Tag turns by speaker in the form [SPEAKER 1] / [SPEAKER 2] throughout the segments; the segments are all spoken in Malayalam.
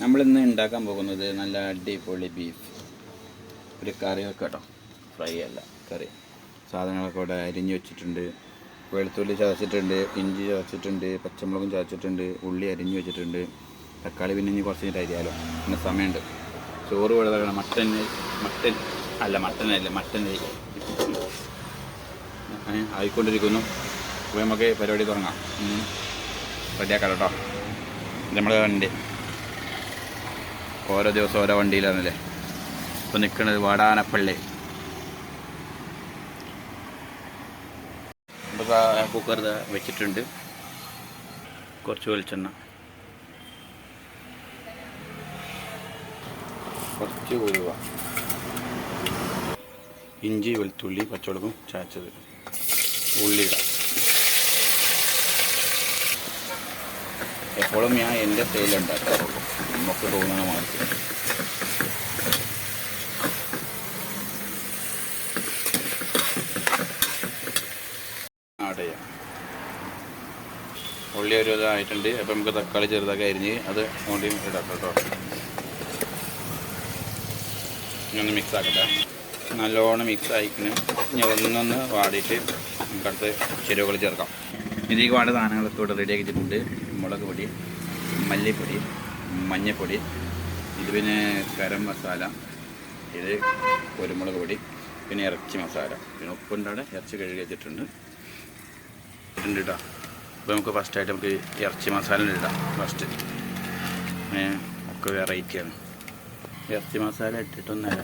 [SPEAKER 1] നമ്മളിന്ന് ഉണ്ടാക്കാൻ പോകുന്നത് നല്ല അടിപൊളി ബീഫ് ഒരു കറി കേട്ടോ. ഫ്രൈ അല്ല, കറി. സാധനങ്ങളൊക്കെ ഇവിടെ അരിഞ്ഞ് വെച്ചിട്ടുണ്ട്. വെളുത്തുള്ളി ചതച്ചിട്ടുണ്ട്, ഇഞ്ചി ചതച്ചിട്ടുണ്ട്, പച്ചമുളകും ചതച്ചിട്ടുണ്ട്, ഉള്ളി അരിഞ്ഞ് വെച്ചിട്ടുണ്ട്, തക്കാളി പിന്നെ ഇനി കുറച്ച് കഴിഞ്ഞിട്ട് അരിയാലോ, പിന്നെ സമയമുണ്ട്. ചോറ് വെള്ളതാണ്. മട്ടൻ ആയിക്കൊണ്ടിരിക്കുന്നു. അപ്പോൾ നമുക്ക് പരിപാടി തുടങ്ങാം. റെഡിയാക്കാം കേട്ടോ. നമ്മുടെ വണ്ടി ഓരോ ദിവസം ഓരോ വണ്ടിയിലാണല്ലേ. ഇപ്പോൾ നിൽക്കുന്നത് വാടാനപ്പള്ളി. നമുക്ക് കുക്കർ വെച്ചിട്ടുണ്ട്. കുറച്ച് വെളിച്ചെണ്ണ, കുറച്ച് ഉലുവ, ഇഞ്ചി വെളുത്തുള്ളി പച്ചമുളകും ചതച്ചത്, ഉള്ളിയിടാം. എപ്പോഴും ഞാൻ എൻ്റെ സ്റ്റൈലുണ്ടാക്കാറുള്ളൂ, നമുക്ക് തോന്നുന്ന മാറ്റി. ആഡ് ചെയ്യാം. ഉള്ളി ഒരു ഇതായിട്ടുണ്ട്. അപ്പം നമുക്ക് തക്കാളി ചെറുതാക്കി അരിഞ്ഞ് അത് കൊണ്ടും ഇടാം കേട്ടോ. ഇനി ഒന്ന് മിക്സ് ആക്കട്ടെ. നല്ലോണം മിക്സ് ആയിക്കിന്. ഇനി ഒന്നൊന്ന് വാടിയിട്ട് നമുക്കടുത്ത് ചേരുവകൾ ചേർക്കാം. ഇതിലേക്ക് വേണ്ട സാധനങ്ങളൊക്കെ ഇവിടെ റെഡിയാക്കി വെച്ചിട്ടുണ്ട്. മുളക് പൊടി, മല്ലിപ്പൊടി, മഞ്ഞൾപ്പൊടി, ഇത് പിന്നെ ഗരം മസാല, ഇത് കുരുമുളക് പൊടി, പിന്നെ ഇറച്ചി മസാല, പിന്നെ ഉപ്പുണ്ടവിടെ. ഇറച്ചി കഴുകി വെച്ചിട്ടുണ്ട് കേട്ടോ. അപ്പോൾ നമുക്ക് ഫസ്റ്റായിട്ട് നമുക്ക് ഇറച്ചി മസാല ഇടാം. ഫസ്റ്റ് ഒക്കെ വെറൈറ്റിയാണ്. ഇറച്ചി മസാല ഇട്ടിട്ടൊന്ന്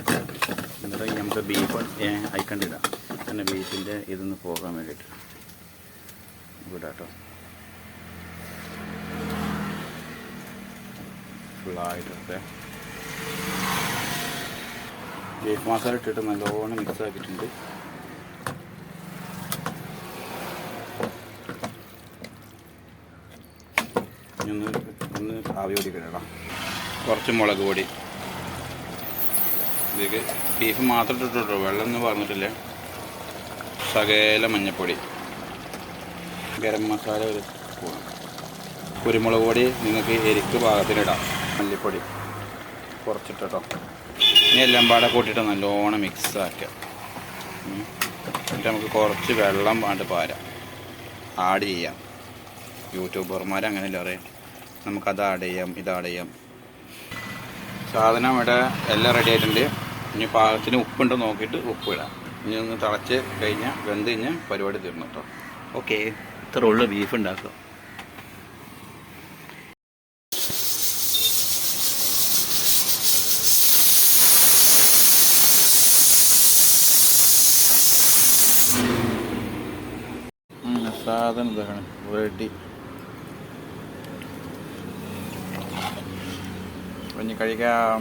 [SPEAKER 1] എന്നിട്ട് നമുക്ക് ബീഫ് അയക്കണ്ടിടാം. പിന്നെ ബീഫിൻ്റെ ഇതൊന്ന് പോകാൻ വേണ്ടിയിട്ട് ഇടാട്ടോ. ഫുള്ളായിട്ടൊക്കെ ബീഫ് മസാല ഇട്ടിട്ട് നല്ലോണം മിക്സ് ആക്കിയിട്ടുണ്ട്. ഒന്ന് ആവി ഓടിക്കണം. കുറച്ച് മുളക് പൊടി, ഇതിലേക്ക് ബീഫ് മാത്രം ഇട്ടിട്ടോ, വെള്ളം ഒന്നും പറഞ്ഞിട്ടില്ല. സകല മഞ്ഞൾപ്പൊടി, ഗരം മസാല ഒരു സ്പൂൺ, കുരുമുളക് പൊടി നിങ്ങൾക്ക് എരിക്ക് പാകത്തിനിടാം, മല്ലിപ്പൊടി കുറച്ചിട്ടോ. ഇനി എല്ലാം പാടെ കൂട്ടിയിട്ട് നല്ലോണം മിക്സ് ആക്കുക. എന്നിട്ട് നമുക്ക് കുറച്ച് വെള്ളം പാണ്ട് പാരാം, ആഡ് ചെയ്യാം. യൂട്യൂബർമാർ അങ്ങനെയല്ല അറിയാം. നമുക്കത് ആഡ് ചെയ്യാം, ഇത് ആഡ് ചെയ്യാം. സാധനം ഇവിടെ എല്ലാം റെഡി ആയിട്ടുണ്ട്. ഇനി പാകത്തിന് ഉപ്പുണ്ടോ നോക്കിയിട്ട് ഉപ്പ് ഇടാം. ഇനി ഒന്ന് തിളച്ച് കഴിഞ്ഞാൽ വെന്ത് കഴിഞ്ഞാൽ പരിപാടി തീർന്നു കേട്ടോ. ഓക്കെ, ഇത്ര ഉള്ളു ബീഫ് ഉണ്ടാക്കുക. സാധനം ഇതാണ് റെഡി. ഇനി കഴിക്കാം.